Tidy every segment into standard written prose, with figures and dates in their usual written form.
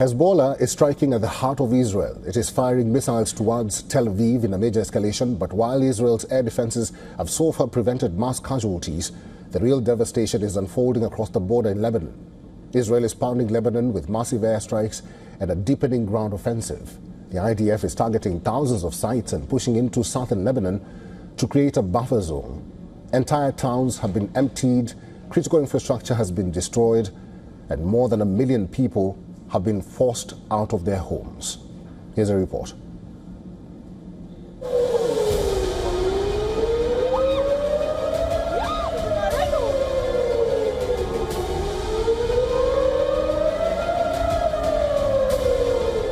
Hezbollah is striking at the heart of Israel. It is firing missiles towards Tel Aviv in a major escalation, but while Israel's air defenses have so far prevented mass casualties, the real devastation is unfolding across the border in Lebanon. Israel is pounding Lebanon with massive airstrikes and a deepening ground offensive. The IDF is targeting thousands of sites and pushing into southern Lebanon to create a buffer zone. Entire towns have been emptied, critical infrastructure has been destroyed, and more than 1 million people have been forced out of their homes. Here's a report.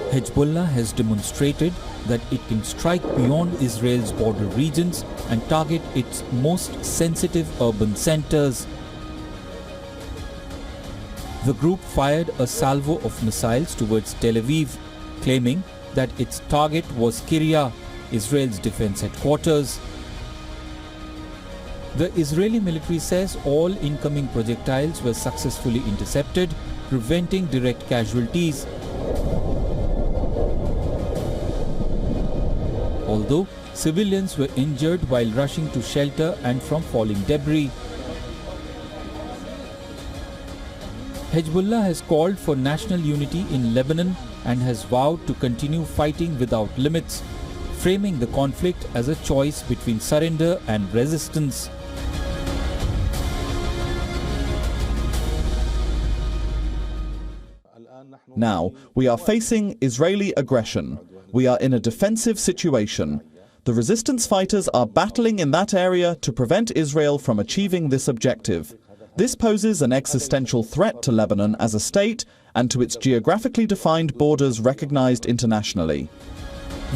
Hezbollah has demonstrated that it can strike beyond Israel's border regions and target its most sensitive urban centers. The group fired a salvo of missiles towards Tel Aviv, claiming that its target was Kiryat, Israel's defense headquarters. The Israeli military says all incoming projectiles were successfully intercepted, preventing direct casualties. Although civilians were injured while rushing to shelter and from falling debris. Hezbollah has called for national unity in Lebanon and has vowed to continue fighting without limits, framing the conflict as a choice between surrender and resistance. Now, we are facing Israeli aggression. We are in a defensive situation. The resistance fighters are battling in that area to prevent Israel from achieving this objective. This poses an existential threat to Lebanon as a state and to its geographically defined borders recognized internationally.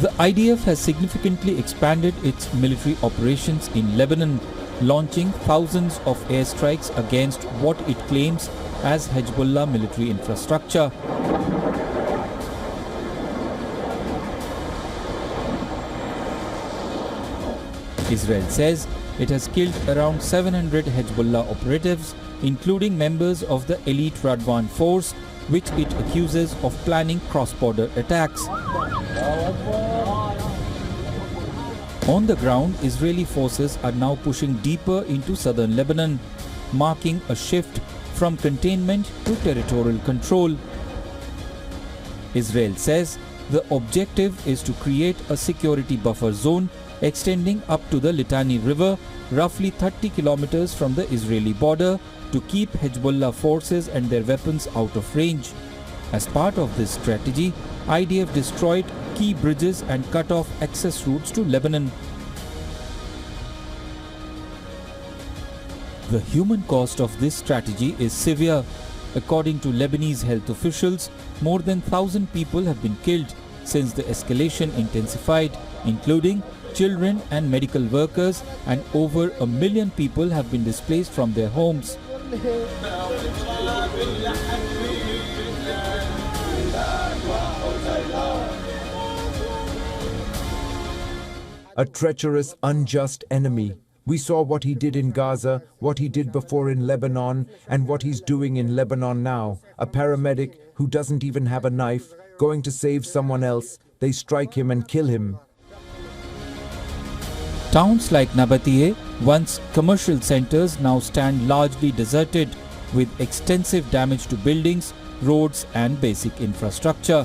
The IDF has significantly expanded its military operations in Lebanon, launching thousands of airstrikes against what it claims as Hezbollah military infrastructure. Israel says it has killed around 700 Hezbollah operatives, including members of the elite Radwan force, which it accuses of planning cross-border attacks. On the ground, Israeli forces are now pushing deeper into southern Lebanon, marking a shift from containment to territorial control. Israel says the objective is to create a security buffer zone extending up to the Litani River, roughly 30 kilometers from the Israeli border, to keep Hezbollah forces and their weapons out of range. As part of this strategy, IDF destroyed key bridges and cut off access routes to Lebanon. The human cost of this strategy is severe. According to Lebanese health officials, more than 1,000 people have been killed since the escalation intensified, including children and medical workers, and over 1 million people have been displaced from their homes. A treacherous, unjust enemy. We saw what he did in Gaza, what he did before in Lebanon, and what he's doing in Lebanon now. A paramedic who doesn't even have a knife, going to save someone else, they strike him and kill him. Towns like Nabatea, once commercial centers, now stand largely deserted, with extensive damage to buildings, roads and basic infrastructure.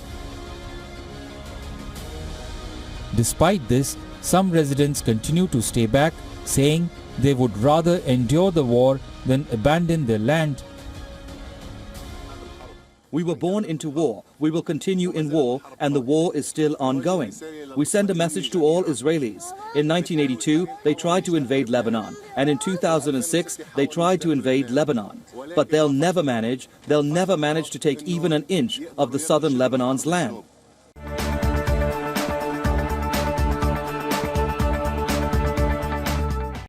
Despite this, some residents continue to stay back, saying they would rather endure the war than abandon their land. We were born into war. We will continue in war, and the war is still ongoing. We send a message to all Israelis. In 1982, they tried to invade Lebanon, and in 2006, they tried to invade Lebanon. But they'll never manage to take even an inch of the southern Lebanon's land.